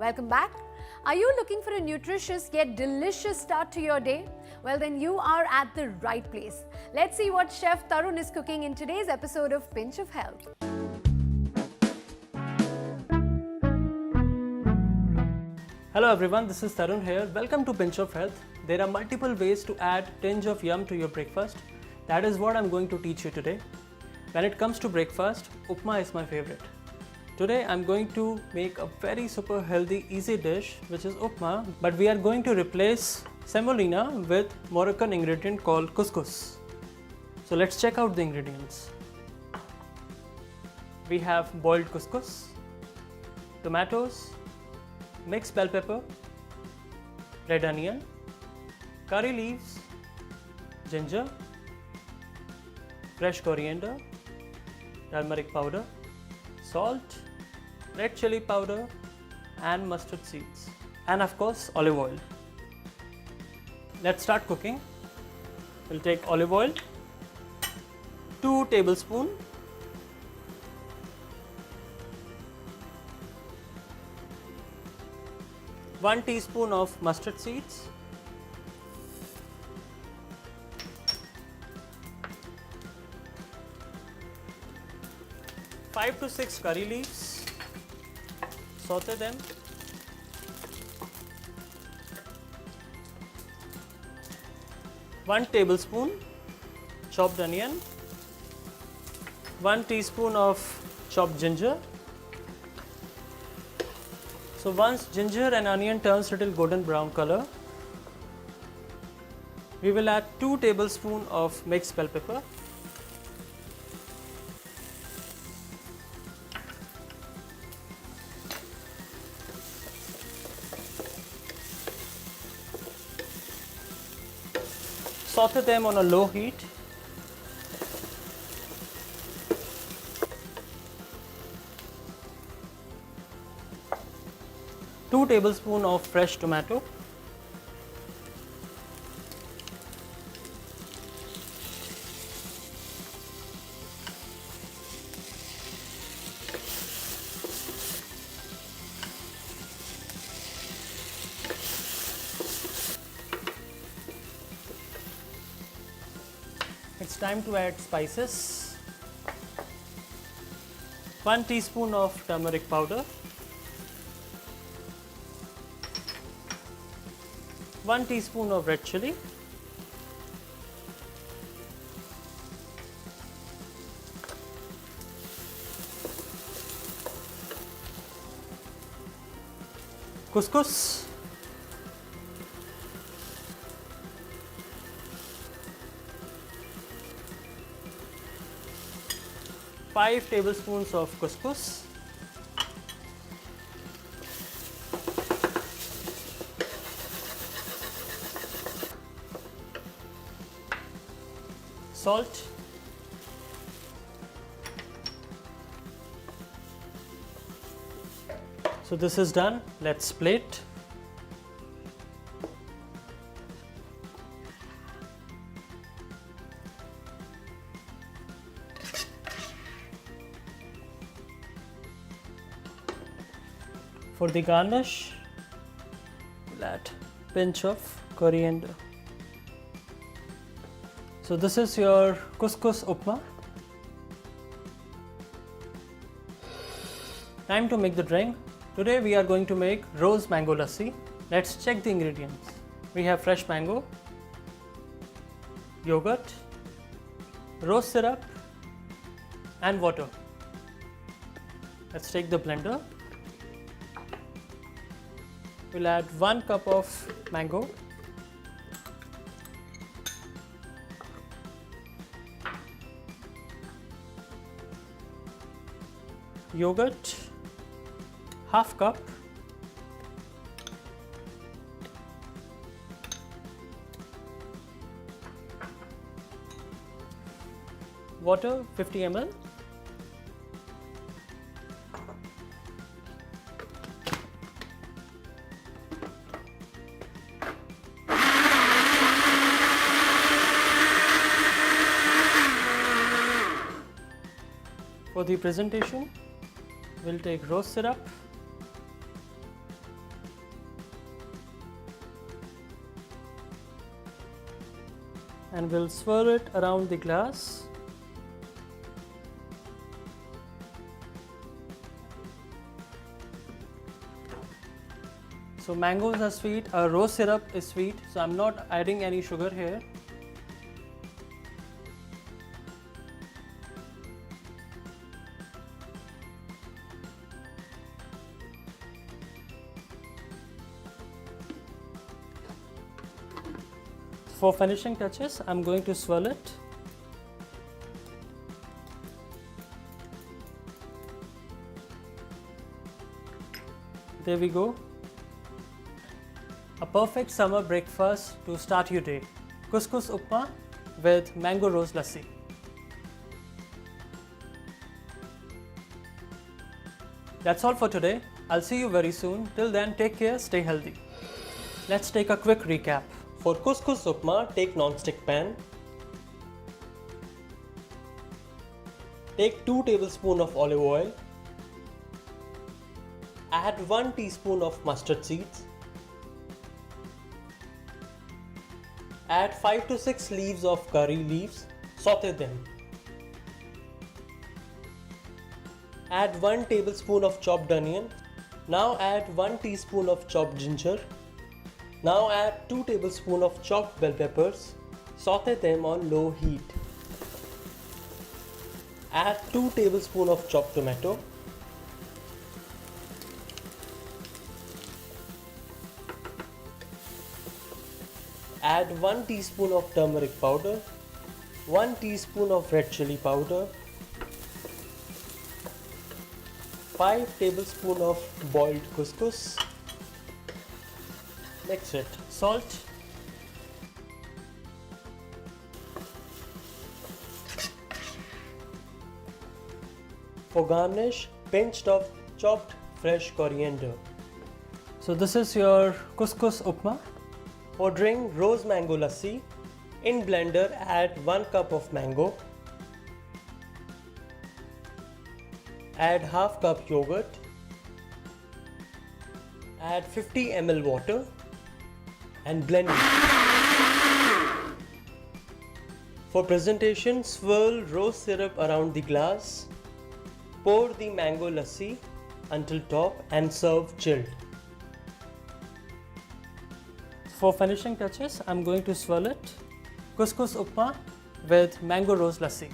Welcome back. Are you looking for a nutritious yet delicious start to your day? Well, then you are at the right place. Let's see what Chef Tarun is cooking in today's episode of Pinch of Health. Hello everyone, this is Tarun here. Welcome to Pinch of Health. There are multiple ways to add tinge of yum to your breakfast. That is what I'm going to teach you today. When it comes to breakfast, upma is my favorite. Today I'm going to make a very super healthy, easy dish which is upma, but we are going to replace semolina with Moroccan ingredient called couscous. So let's check out the ingredients. We have boiled couscous, tomatoes, mixed bell pepper, red onion, curry leaves, ginger, fresh coriander, turmeric powder, salt, red chili powder and mustard seeds, and of course olive oil. Let's start cooking. We'll take olive oil, 2 tablespoons, one teaspoon of mustard seeds, 5 to 6 curry leaves, saute them, one tablespoon chopped onion, 1 teaspoon of chopped ginger. So once ginger and onion turns little golden brown color, we will add 2 tablespoons of mixed bell pepper, saute them on a low heat. Two tablespoons of fresh tomato, it's time to add spices. 1 teaspoon of turmeric powder, 1 teaspoon of red chili, couscous, five tablespoons of couscous, salt, so this is done. Let's plate. For the garnish, we'll add pinch of coriander. So this is your Cous Cous Upma. Time to make the drink. Today we are going to make rose mango lassi. Let's check the ingredients. We have fresh mango, yogurt, rose syrup and water. Let's take the blender. We'll add 1 cup of mango, yogurt, half cup, water 50 ml, For the presentation, we'll take rose syrup, and we'll swirl it around the glass. So mangoes are sweet, rose syrup is sweet, so I'm not adding any sugar here. For finishing touches, I'm going to swirl it. There we go. A perfect summer breakfast to start your day. Cous Cous Upma with mango rose lassi. That's all for today. I'll see you very soon. Till then, take care, stay healthy. Let's take a quick recap. For Cous Cous Upma, take non-stick pan. Take 2 tablespoons of olive oil. Add 1 teaspoon of mustard seeds. Add 5 to 6 leaves of curry leaves. Saute them. Add 1 tablespoon of chopped onion. Now add 1 teaspoon of chopped ginger. Now add 2 tablespoons of chopped bell peppers. Saute them on low heat. Add 2 tablespoons of chopped tomato. Add 1 teaspoon of turmeric powder, 1 teaspoon of red chili powder, 5 tablespoons of boiled couscous. Mix it. Salt. For garnish, pinched of chopped fresh coriander. So this is your Cous Cous Upma. For drink rose mango lassi, in blender add 1 cup of mango. Add half cup yogurt. Add 50 ml water and blend it. For presentation, swirl rose syrup around the glass. Pour the mango lassi until top and serve chilled. For finishing touches, I'm going to swirl it. Cous Cous Upma with mango rose lassi.